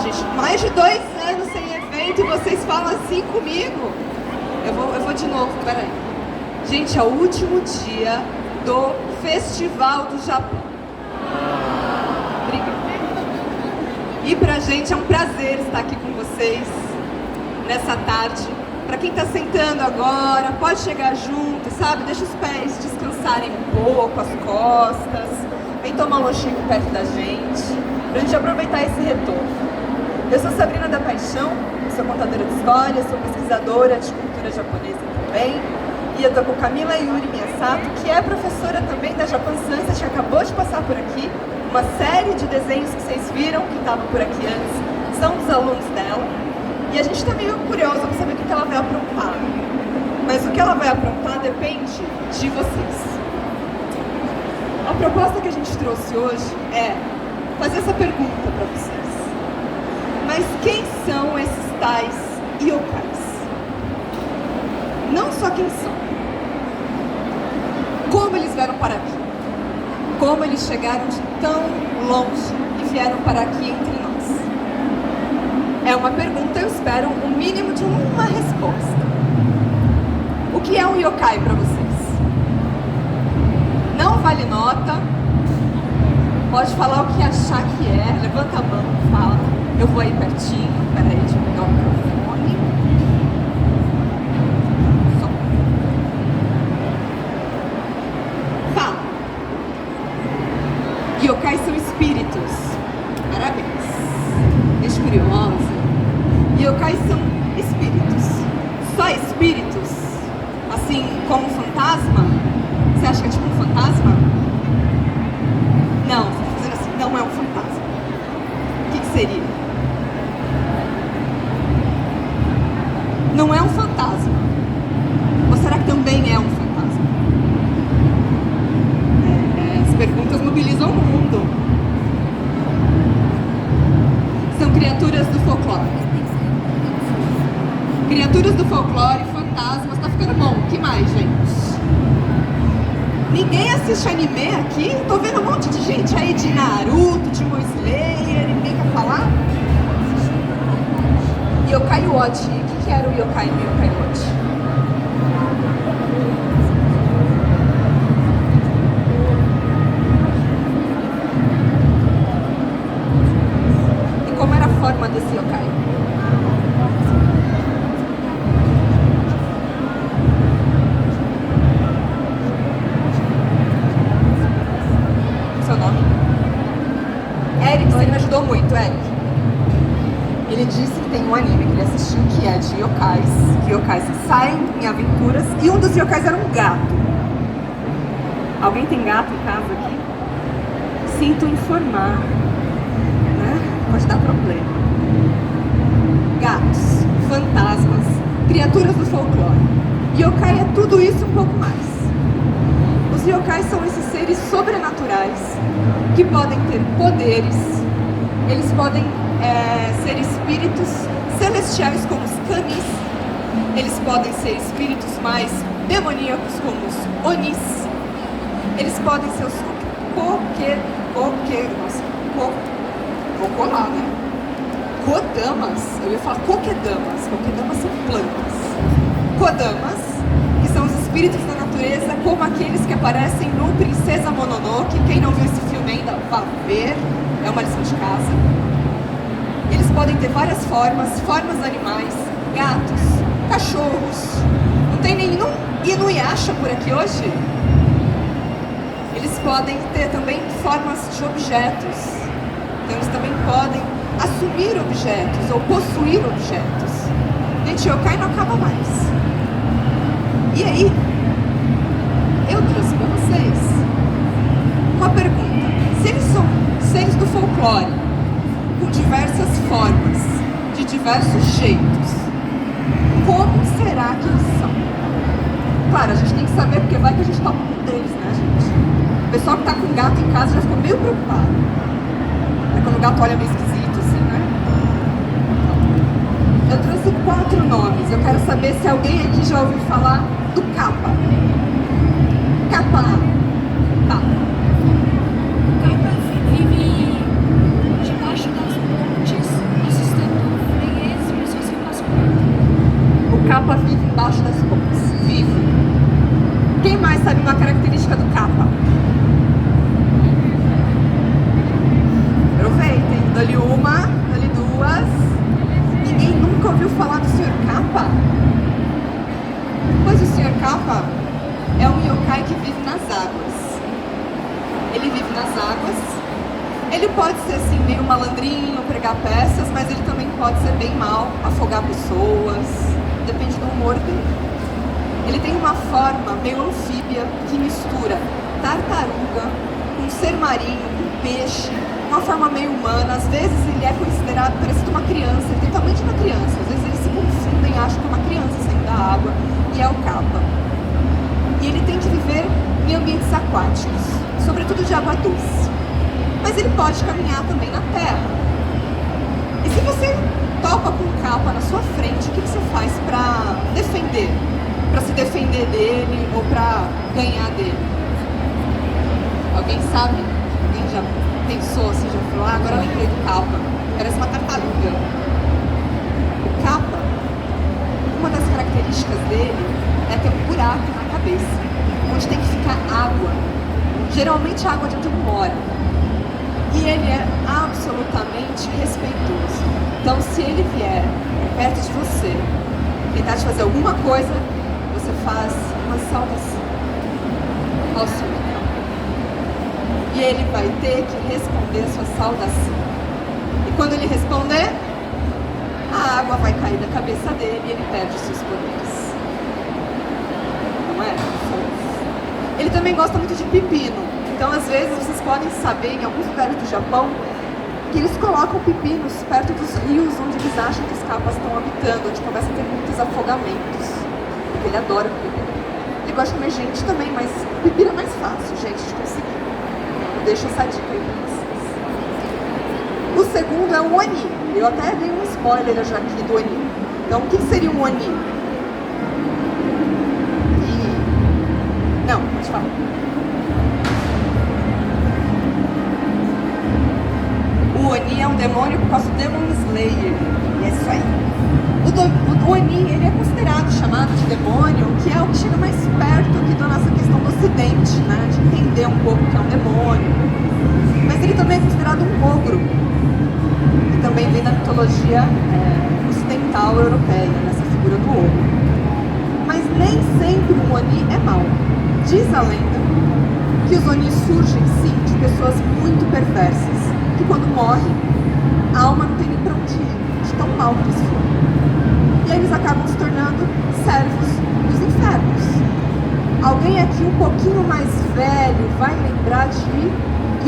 gente, mais de 2 anos sem evento e vocês falam assim comigo. Eu vou de novo, peraí. Gente, é o último dia do Festival do Japão. Obrigada. E pra gente é um prazer estar aqui com vocês nessa tarde. Pra quem tá sentando agora, pode chegar junto, sabe? Deixa os pés descansarem um pouco, as costas. Vem tomar um lanchinho perto da gente, pra gente aproveitar esse retorno. Eu sou Sabrina da Paixão, sou contadora de histórias, sou pesquisadora de cultura japonesa também. E eu tô com Camila Yuri Miyasato, que é professora também da Japan Sunset, que acabou de passar por aqui. Uma série de desenhos que vocês viram, que estavam por aqui antes, são dos alunos dela. E a gente tá meio curiosa pra saber o que ela vai aprontar. Mas o que ela vai aprontar depende de vocês. A proposta que a gente trouxe hoje é fazer essa pergunta para vocês. Mas quem são esses tais yokais? Não só quem são. Como eles vieram para aqui? Como eles chegaram de tão longe e vieram para aqui entre nós? É uma pergunta, eu espero o mínimo de uma resposta. O que é um yokai para vocês? Não vale nota, pode falar o que achar que é, levanta a mão, fala. Eu vou aí pertinho, peraí, deixa eu pegar o microfone. Só. Fala. Yokais são espíritos. Parabéns. Gente curiosa. Yokais são espíritos. Só espíritos? Assim, como fantasma? Você acha que é tipo um fantasma? Não, você tá fazendo assim, não é um fantasma. O que seria? Não é um fantasma. Ou será que também é um fantasma? As perguntas mobilizam o mundo. São criaturas do folclore. Criaturas do folclore, fantasmas, tá ficando bom. O que mais, gente? Ninguém assiste anime aqui? Tô vendo um monte de gente aí de Naruto, de Demon Slayer, ninguém quer falar? Yokai Watch. O que era o yokai no Yokai Watch? E como era a forma desse yokai? Ele me ajudou muito, Eric. Ele disse que tem um anime que ele assistiu que é de yokais. Que yokais saem em aventuras e um dos yokais era um gato. Alguém tem gato em casa aqui? Sinto informar, né? Pode dar problema. Gatos, fantasmas, criaturas do folclore. Yokai é tudo isso e um pouco mais. Os yokais são esses seres sobrenaturais que podem ter poderes. Eles podem ser espíritos celestiais como os kamis. Eles podem ser espíritos mais demoníacos como os onis. Eles podem ser os vou colar, né? Kodamas. Eu ia falar kokedamas. Kokedamas são plantas. Kodamas, que são os espíritos da natureza, como aqueles que aparecem no Princesa Mononoke. Quem não viu esse filme ainda, vá ver. É uma lição de casa. Eles podem ter várias formas animais, gatos, cachorros. Não tem nenhum Inuyasha por aqui hoje? Eles podem ter também formas de objetos. Então eles também podem assumir objetos ou possuir objetos. Gente, yokai não acaba mais. E aí, eu trouxe para vocês uma pergunta. Se eles são seres do folclore, com diversas formas, de diversos jeitos, como será que eles são? Claro, a gente tem que saber, porque vai que a gente topa um deles, né, gente? O pessoal que tá com gato em casa já ficou meio preocupado. É quando o gato olha meio esquisito, assim, né? Eu trouxe 4 nomes. Eu quero saber se alguém aqui já ouviu falar do Kappa. Kappa. Tá. Vive debaixo das pontes, Ele pode ser assim, meio malandrinho, pregar peças, mas ele também pode ser bem mal, afogar pessoas, depende do humor dele. Ele tem uma forma meio anfíbia que mistura tartaruga com ser marinho, com peixe, uma forma meio humana. Às vezes ele é considerado parecido com uma criança, ele tem o tamanho de uma criança. Às vezes eles se confundem, acham que é uma criança saindo da água, e é o capa. E ele tem que viver em ambientes aquáticos, sobretudo de água doce. Mas ele pode caminhar também na terra. E se você topa com um capa na sua frente, o que você faz para defender? Para se defender dele ou para ganhar dele? Alguém sabe? Alguém já pensou assim, já falou, agora eu lembrei do capa. Parece uma tartaruga. O capa, uma das características dele é ter um buraco na cabeça, onde tem que ficar água. Geralmente água de onde ele mora. E ele é absolutamente respeitoso. Então, se ele vier perto de você, tentar te fazer alguma coisa, você faz uma saudação ao seu irmão. E ele vai ter que responder a sua saudação. E quando ele responder, a água vai cair da cabeça dele e ele perde seus poderes. Não é? Ele também gosta muito de pepino. Então, às vezes, vocês podem saber, em alguns lugares do Japão, que eles colocam pepinos perto dos rios onde eles acham que os capas estão habitando, onde começa a ter muitos afogamentos. Porque ele adora pepino. Ele gosta de comer gente também, mas pepino é mais fácil, gente, de conseguir. Então, deixa essa dica aí pra vocês. O segundo é o Oni. Eu até dei um spoiler já aqui do Oni. Então, o que seria um Oni? Não, pode falar. O Oni é um demônio por causa do Demon Slayer. É isso aí. O Oni, ele é considerado, chamado de demônio, que é o que chega mais perto aqui da nossa questão do ocidente, né? De entender um pouco o que é um demônio. Mas ele também é considerado um ogro. E também vem da mitologia ocidental europeia, nessa figura do ogro. Mas nem sempre o Oni é mau. Diz a lenda que os Onis surgem, sim, de pessoas muito perversas, que quando morrem, a alma não tem nem pra onde ir, de tão mal que eles foram. E aí eles acabam se tornando servos dos infernos. Alguém aqui um pouquinho mais velho vai lembrar de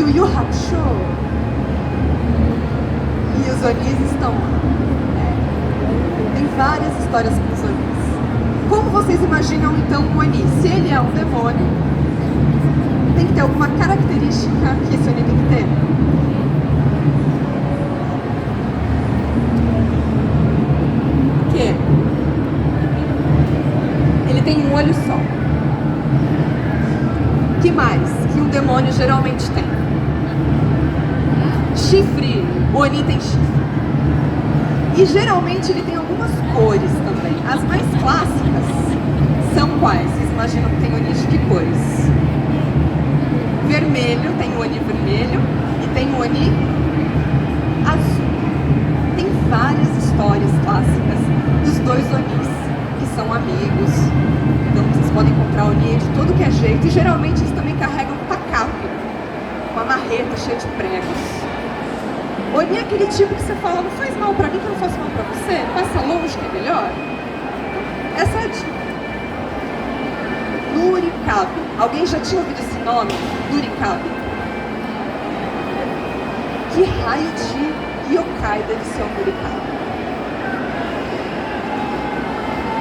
Yu Yu Hakusho? E os Onis estão lá. Tem várias histórias com os Onis. Como vocês imaginam então o Oni? Se ele é um demônio, tem que ter alguma característica que esse Oni tem que ter? O quê? Ele tem um olho só. O que mais que um demônio geralmente tem? Chifre. O Oni tem chifre. E geralmente ele tem algumas cores também. As mais clássicas são quais? Vocês imaginam que tem Oni de que cores? Vermelho, tem o Oni vermelho e tem o Oni azul. Tem várias histórias clássicas dos dois Onis que são amigos. Então vocês podem encontrar Oni de todo que é jeito. E geralmente eles também carregam um tacape, uma marreta cheia de pregos. Oni é aquele tipo que você fala, não faz mal pra mim que eu não faço mal pra você, passa longe que é melhor. Essa é a dica. Nurikabe. Alguém já tinha ouvido esse nome? Nurikabe. Que raio de yokai deve ser o Nurikabe?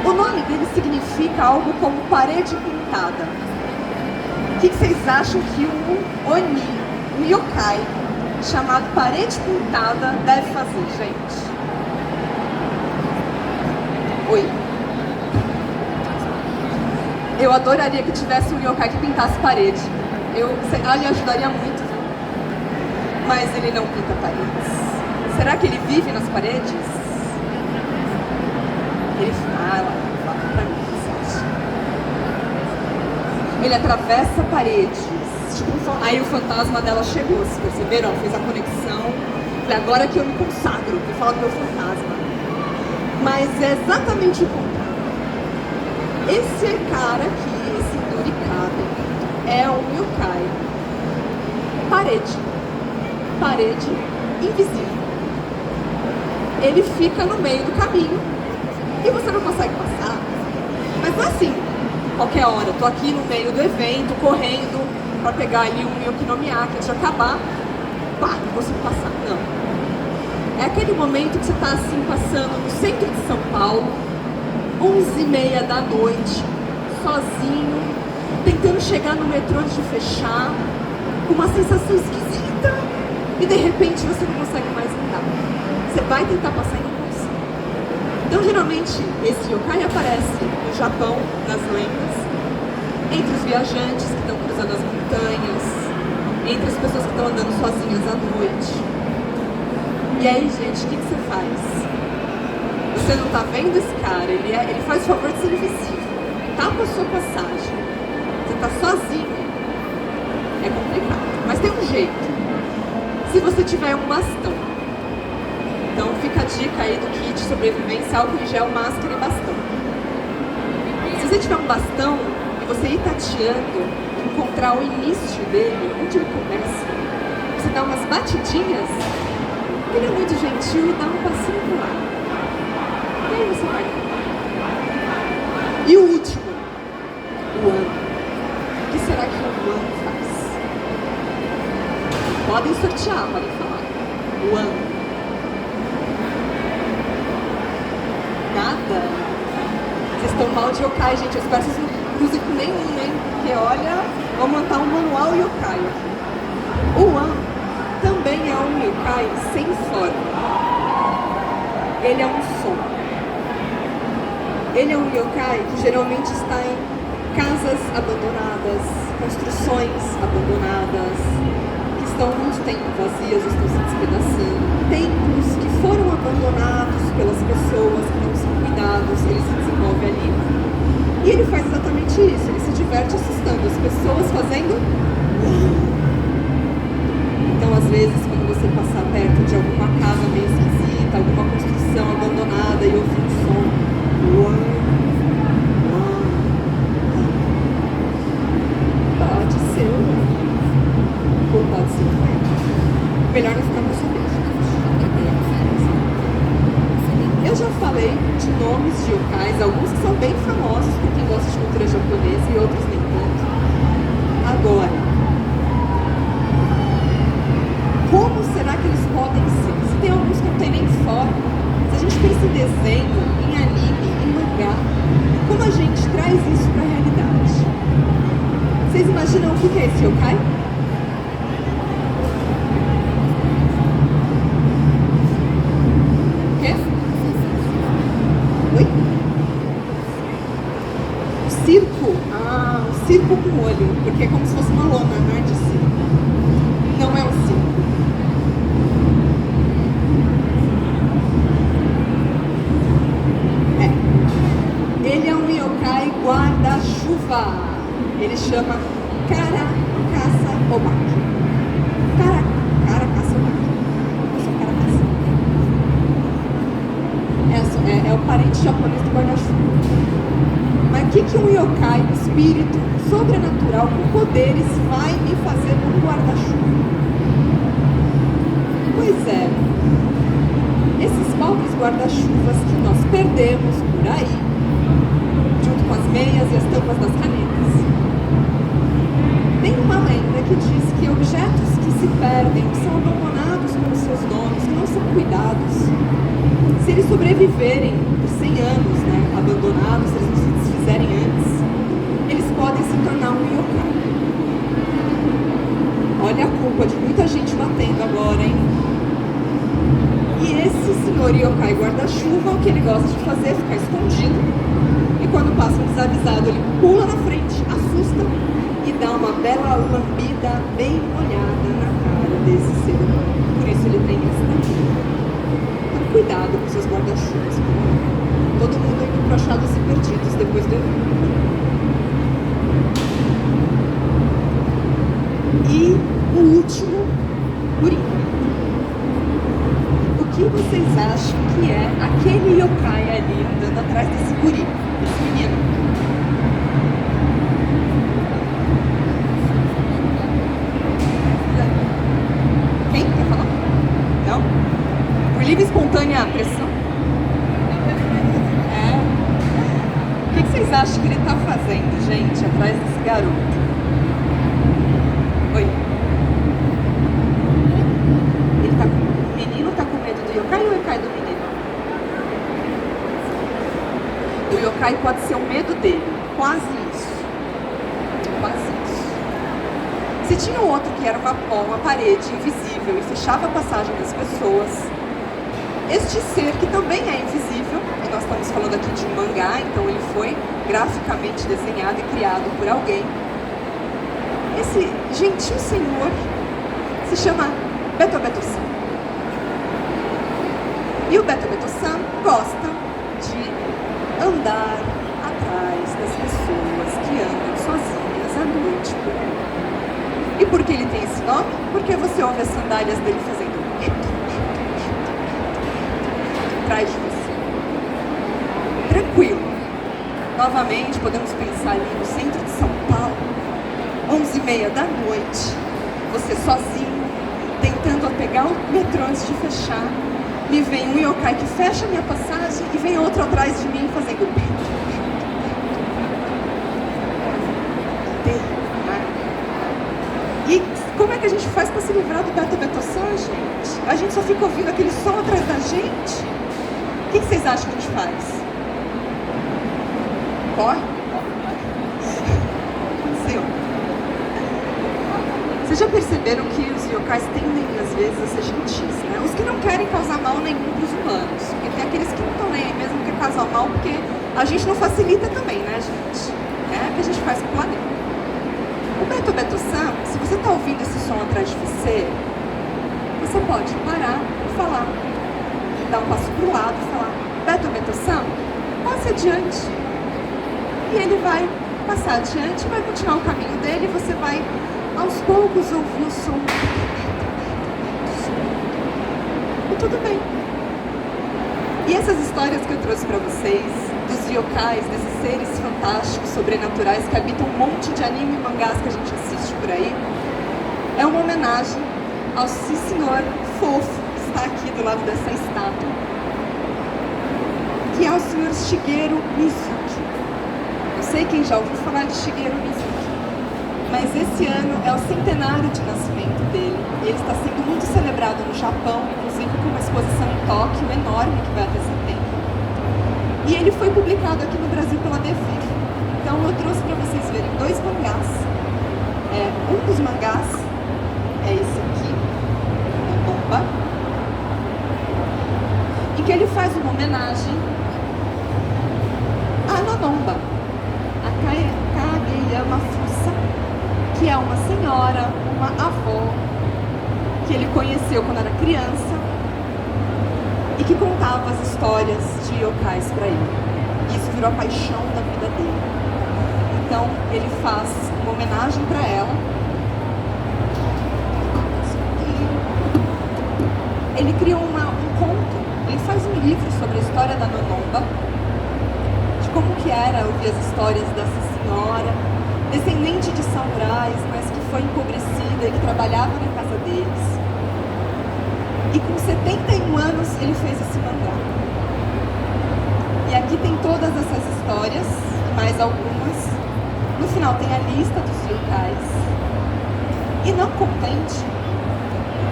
O nome dele significa algo como parede pintada. O que vocês acham que um Oni, um yokai, chamado parede pintada, deve fazer, gente? Oi. Eu adoraria que tivesse um yokai que pintasse parede. Ele ajudaria muito, viu? Mas ele não pinta paredes. Será que ele vive nas paredes? Ele fala pra mim, ele atravessa paredes. Aí o fantasma dela chegou, vocês perceberam? Ela fez a conexão. Falei, agora que eu me consagro, vou falar do meu fantasma. Mas é exatamente o contrário. Esse cara aqui, esse Nurikabe, é um yokai parede. parede invisível. Ele fica no meio do caminho e você não consegue passar. Mas não é assim, qualquer hora, eu tô aqui no meio do evento, correndo para pegar ali um Yokinomiya, que antes de acabar, pá, não consigo passar. Não. É aquele momento que você tá assim, passando no centro de São Paulo, 11h30 da noite, sozinho, tentando chegar no metrô antes de fechar, com uma sensação esquisita, e de repente você não consegue mais andar. Você vai tentar passar e não consegue. Então, geralmente, esse yokai aparece no Japão, nas lendas, entre os viajantes que estão cruzando as montanhas, entre as pessoas que estão andando sozinhas à noite. E aí, gente, o que você faz? Você não tá vendo esse cara, ele faz o favor de ser invisível, tapa a sua passagem, você tá sozinho, é complicado, mas tem um jeito, se você tiver um bastão. Então fica a dica aí do kit sobrevivência, álcool em gel, máscara e bastão. Se você tiver um bastão e você ir tateando, encontrar o início dele, onde ele começa, você dá umas batidinhas, ele é muito gentil e dá um passinho pro lado. E aí você vai. E o último, o ano. O que será que o ano faz? Podem sortear, podem falar. O ano. Nada. Vocês estão mal de yokai, gente. Eu espero que vocês não cruzem com nenhum, hein? Porque olha, vou montar um manual yokai aqui. O ano também é um yokai sem forma. Ele é um som. Ele é um yokai que geralmente está em casas abandonadas, construções abandonadas, que estão há muito tempo vazias, estão se despedaçando. Templos que foram abandonados pelas pessoas, que não são cuidados, ele se desenvolve ali. E ele faz exatamente isso, ele se diverte assustando as pessoas fazendo... Então, às vezes, quando você passar perto de alguma casa meio esquisita, alguma construção abandonada e ouvir um som, pode ser ou pode ser um melhor não ficar com saber. Eu já falei de nomes de yokais, alguns que são bem famosos para quem gosta de cultura japonesa e outros nem tanto. Agora, como será que eles podem ser? Se tem alguns que não tem nem forma, se a gente pensa em desenho, em anime, em mangá, como a gente traz isso para a realidade? Vocês imaginam o que é esse yokai? O quê? Oi? O circo? Ah, o circo com olho, porque é como se fosse uma lona, não é de circo. Não é um circo. Ele é um yokai guarda-chuva. Ele chama Karakasa Obaki. Karakasa Obaki. É o parente japonês do guarda-chuva. Mas o que um yokai, um espírito sobrenatural com poderes vai me fazer com um guarda-chuva? Pois é, esses pobres guarda-chuvas que nós perdemos por aí, junto com as meias e as tampas das canetas. Tem uma lenda que diz que objetos que se perdem, que são abandonados pelos seus donos, que não são cuidados, se eles sobreviverem por 100 anos, né, abandonados, se eles não se desfizerem antes, eles podem se tornar um yokai. Olha a culpa de muita gente batendo agora, hein? E esse senhor yokai guarda-chuva, o que ele gosta de fazer é ficar escondido. E quando passa um desavisado, ele pula na frente, assusta e dá uma bela lambida bem molhada na cara desse ser humano. Por isso ele tem esse nome. Então cuidado com seus guarda-chuvas. Todo mundo indo para achados e perdidos depois do evento. E o último, Coringa. O que vocês acham que é aquele yokai ali andando atrás desse guri, desse menino? Quem quer livre, espontânea pressão. O que vocês acham que ele está fazendo, gente, atrás desse garoto? Oi? O menino está com medo do yokai ou o yokai do menino? O yokai pode ser o medo dele. Quase isso. Quase isso. Se tinha um outro que era uma parede invisível e fechava a passagem das pessoas, este ser que também é invisível, e nós estamos falando aqui de um mangá, então ele foi graficamente desenhado e criado por alguém. Esse gentil senhor se chama Beto Beto-san. E o Beto Beto-san gosta de andar atrás das pessoas que andam sozinhas à noite por aí. E por que ele tem esse nome? Porque você ouve as sandálias dele fazendo atrás de você. Tranquilo. Novamente, podemos pensar ali no centro de São Paulo, 11h30 da noite, você sozinho, tentando pegar o metrô antes de fechar. Me vem um yokai que fecha a minha passagem e vem outro atrás de mim fazendo E como é que a gente faz para se livrar do Beto Beto-san, gente? A gente só fica ouvindo aquele som atrás da gente? O que vocês acham que a gente faz? Corre? Aconteceu. Vocês já perceberam que os yokais tendem, às vezes, a ser gentis, né? Os que não querem causar mal nenhum para os humanos. Porque tem aqueles que não estão nem aí mesmo que causar mal, porque a gente não facilita também, né, gente? É o que a gente faz com o planeta. O Beto Beto-san, se você está ouvindo esse som atrás de você, você pode parar e falar. Dar um passo para o lado e falar: Beto Beto-san, passe adiante. E ele vai passar adiante, vai continuar o caminho dele, e você vai aos poucos ouvir o som. E tudo bem. E essas histórias que eu trouxe para vocês, dos yokais, desses seres fantásticos, sobrenaturais que habitam um monte de anime e mangás que a gente assiste por aí, é uma homenagem ao sim senhor fofo que está aqui do lado dessa estátua, que é o senhor Shigeru Mizuki. Não sei quem já ouviu falar de Shigeru Mizuki, mas esse ano é o centenário de nascimento dele, e ele está sendo muito celebrado no Japão, inclusive com uma exposição em Tóquio enorme que vai até setembro. E ele foi publicado aqui no Brasil pela Devir. Então eu trouxe para vocês verem dois mangás. Um dos mangás é esse aqui, Nomba, em que ele faz uma homenagem a Nanomba, a Kageyama Fusa, que é uma senhora, uma avó, que ele conheceu quando era criança e que contava as histórias de yokais para ele. Isso virou a paixão da vida dele. Então ele faz uma homenagem para ela. Ele criou um conto, ele faz um livro sobre a história da Nanomba, de como que era ouvir as histórias dessa senhora, descendente de samurais, mas que foi empobrecida e que trabalhava na casa deles. E com 71 anos ele fez esse mangá. E aqui tem todas essas histórias, mais algumas. No final tem a lista dos yokais. E não contente,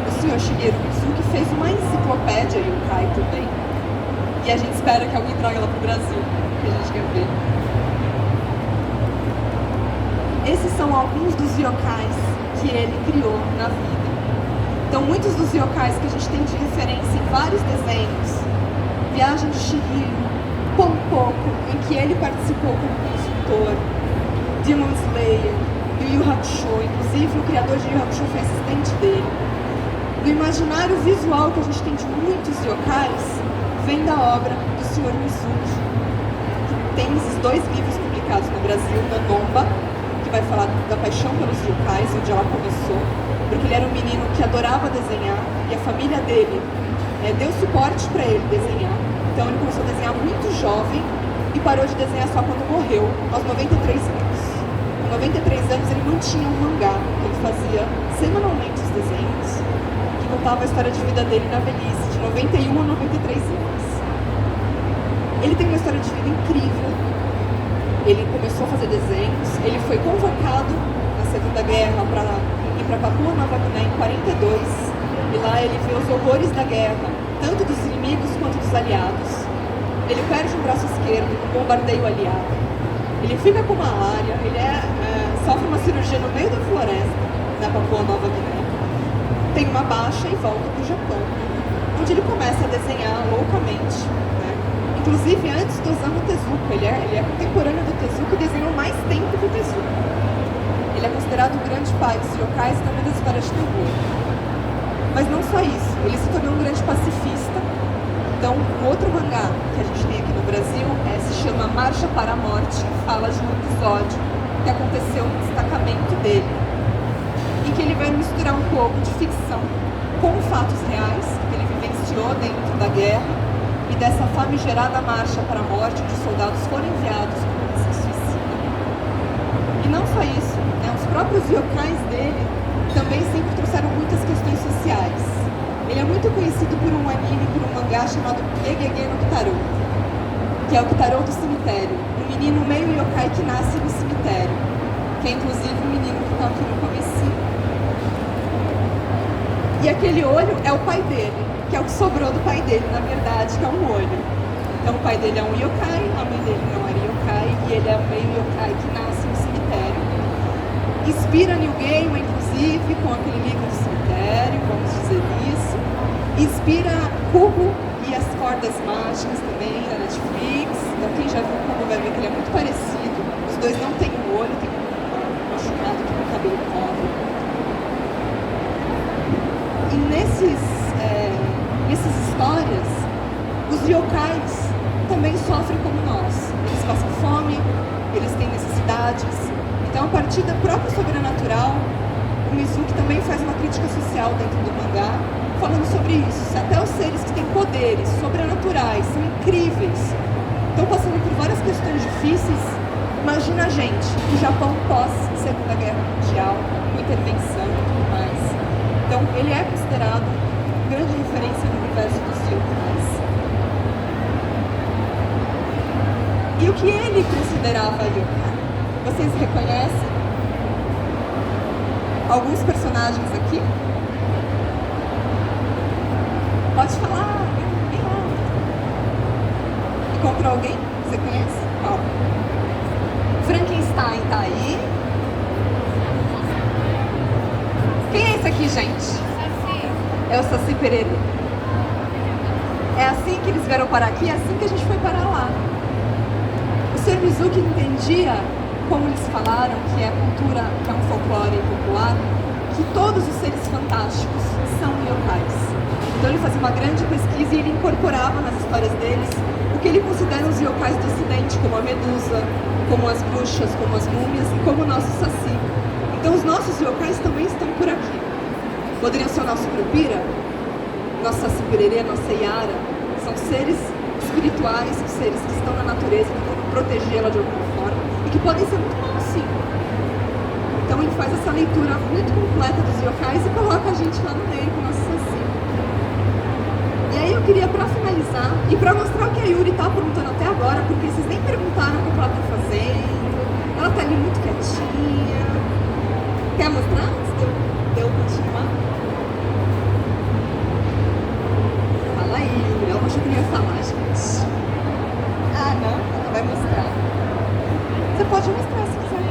o senhor Shigeru Mizuki fez uma enciclopédia yokai também. E a gente espera que alguém traga ela para o Brasil, que a gente quer ver. Esses são alguns dos yokais que ele criou na vida. Então, muitos dos yokais que a gente tem de referência em vários desenhos, Viagem de Chihiro, Pompoko, em que ele participou como consultor, Demon Slayer, Yu Yu Hakusho, inclusive o criador de Yu Yu Hakusho foi assistente dele. No imaginário visual que a gente tem de muitos yokais, vem da obra do Sr. Mizuki, que tem esses dois livros publicados no Brasil, Nanomba, que vai falar da paixão pelos yokais, onde ela começou, porque ele era um menino que adorava desenhar e a família dele deu suporte para ele desenhar. Então ele começou a desenhar muito jovem e parou de desenhar só quando morreu, aos 93 anos. Com 93 anos ele mantinha um mangá, ele fazia semanalmente os desenhos, que contava a história de vida dele na velhice, de 91 a 93 anos. Ele tem uma história de vida incrível. Ele começou a fazer desenhos, ele foi convocado na Segunda Guerra para ir para Papua Nova Guiné em 42, e lá ele vê os horrores da guerra, tanto dos inimigos quanto dos aliados. Ele perde um braço esquerdo num bombardeio aliado. Ele fica com malária, ele sofre uma cirurgia no meio da floresta, na Papua Nova Guiné. Tem uma baixa e volta para o Japão, onde ele começa a desenhar loucamente, né? Inclusive antes do Osamu Tezuka. Ele é contemporâneo do Tezuka e desenhou mais tempo que o Tezuka. Ele é considerado o grande pai dos yokais e também das histórias de terror. Mas não só isso, ele se tornou um grande pacifista. Então, um outro mangá que a gente tem aqui no Brasil se chama Marcha para a Morte, que fala de um episódio que aconteceu no destacamento dele, em que ele vai misturar um pouco de ficção com fatos reais que ele vivenciou dentro da guerra e dessa famigerada marcha para a morte, onde soldados foram enviados como missão suicida. E não só isso, né? Os próprios yokais dele também sempre trouxeram muitas questões sociais. Ele é muito conhecido por um anime, por um mangá chamado Gegege no Kitaro, que é o Kitaro do cemitério, um menino meio yokai que nasce no cemitério, que é inclusive um menino que está aqui no comecinho. E aquele olho é o pai dele, que é o que sobrou do pai dele, na verdade, que é um olho. Então o pai dele é um yokai, a mãe dele não era yokai, e ele é um meio yokai que nasce no cemitério. Inspira New Game, inclusive, com aquele livro do cemitério, vamos dizer isso. Inspira Kubo e as Cordas Mágicas também, da Netflix. Então quem já viu o Kubo vai ver que ele é muito parecido. Os dois não têm um olho, tem um machucado que o cabelo cobre. E nessas histórias, os yokais também sofrem como nós. Eles passam fome, eles têm necessidades. Então, a partir da própria sobrenatural, o Mizuki também faz uma crítica social dentro do mangá, falando sobre isso. Se até os seres que têm poderes sobrenaturais são incríveis, estão passando por várias questões difíceis, imagina a gente, o Japão pós-Segunda Guerra Mundial, com intervenção e tudo mais. Então, ele é considerado grande referência no universo dos yokais. E o que ele considerava yokai? Vocês reconhecem alguns personagens aqui? Pode falar, bem alto. Encontrou alguém? Você conhece? Qual? Frankenstein tá aí. Quem é esse aqui, gente? É o Saci Pererê. É assim que eles vieram parar aqui, é assim que a gente foi parar lá. O Sr. Mizuki entendia, como eles falaram, que é cultura, que é um folclore popular, que todos os seres fantásticos são yokais. Então ele fazia uma grande pesquisa e ele incorporava nas histórias deles o que ele considera os yokais do ocidente, como a medusa, como as bruxas, como as múmias e como o nosso saci. Então os nossos yokais também estão por aqui. Poderiam ser o nosso Curupira, nosso Saci Pererê, nossa Yara. São seres espirituais, são seres que estão na natureza, que vão protegê-la de alguma forma e que podem ser muito maus, sim. Então ele faz essa leitura muito completa dos yokais e coloca a gente lá no meio com o nosso Saci. E aí eu queria, pra finalizar, e pra mostrar o que a Yuri tá perguntando até agora, porque vocês nem perguntaram o que ela tá fazendo, ela tá ali muito quietinha. Quer mostrar antes de eu continuar? Fala aí, Yuri, ela achou que eu ia falar, gente. Ah, não? Ela vai mostrar. Você pode mostrar se quiser.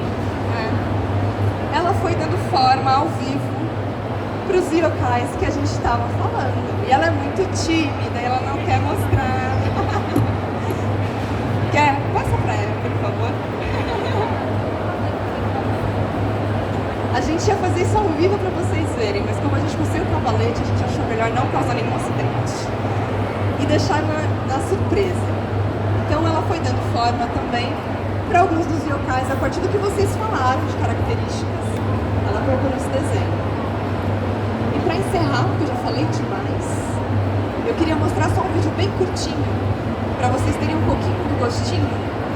Ela foi dando forma ao vivo para os yokais que a gente estava falando. E ela é muito tímida, ela não quer mostrar. Quer? Passa para ela, por favor. A gente ia fazer isso ao vivo para vocês verem, mas como a gente conseguiu o cavalete, a gente achou melhor não causar nenhum acidente. E deixar na surpresa. Então ela foi dando forma também para alguns dos yokais a partir do que vocês falaram de características. Ela colocou nesse desenho. E para encerrar, porque eu já falei demais, eu queria mostrar só um vídeo bem curtinho para vocês terem um pouquinho do gostinho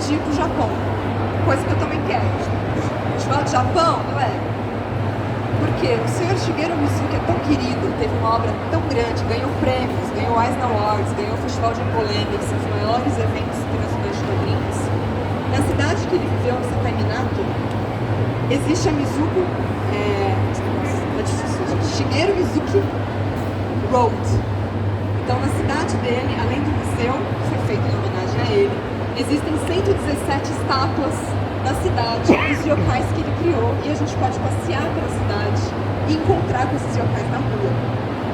de ir pro Japão. Coisa que eu também quero. A gente fala de Japão, galera. Porque o senhor Shigeru Mizuki é tão querido, teve uma obra tão grande, ganhou prêmios, ganhou Eisner Awards, ganhou o Festival de Polêmica, são os maiores eventos internacionais de quadrinhos. Na cidade que ele viveu, em Sakai Minato, existe a Mizuki, Shigeru Mizuki Road. Então, na cidade dele, além do museu, que foi feito em homenagem a ele, existem 117 estátuas na cidade dos yokais que ele criou, e a gente pode passear pela cidade e encontrar com esses yokais na rua.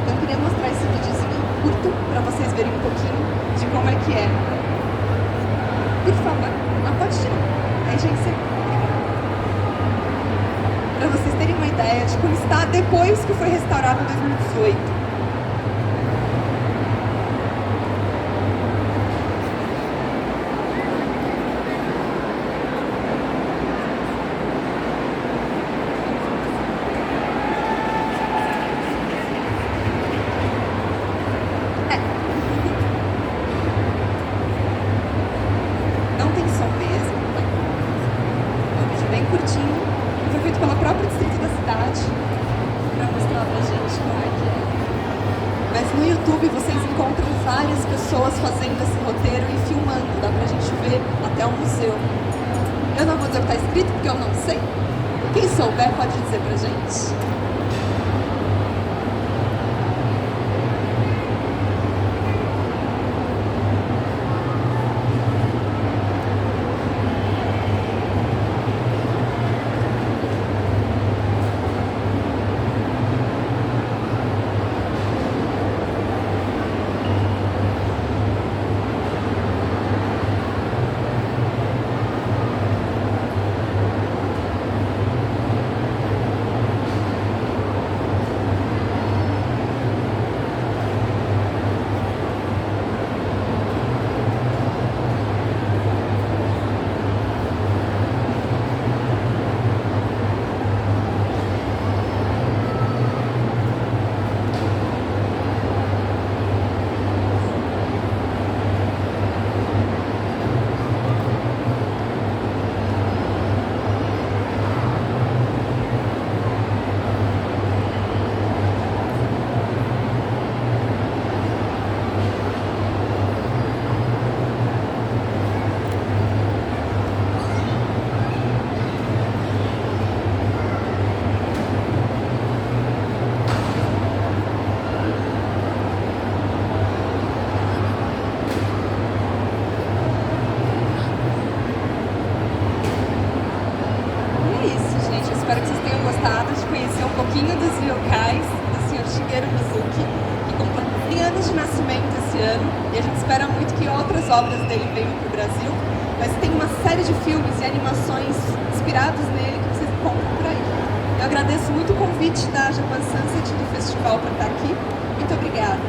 Então, eu queria mostrar esse videozinho curto para vocês verem um pouquinho de como é que é. Por favor, não pode tirar. Aí, gente, você... para vocês terem uma ideia de como está depois que foi restaurado em 2018. No YouTube vocês encontram várias pessoas fazendo esse roteiro e filmando, dá pra gente ver até o museu. Eu não vou dizer o que está escrito porque eu não sei. Quem souber pode dizer pra gente. Espero que vocês tenham gostado de conhecer um pouquinho dos yokais do Sr. Shigeru Mizuki, que completa 100 anos de nascimento esse ano, e a gente espera muito que outras obras dele venham para o Brasil, mas tem uma série de filmes e animações inspirados nele que vocês encontram por aí. Eu agradeço muito o convite da Japan Sunset do festival para estar aqui. Muito obrigada.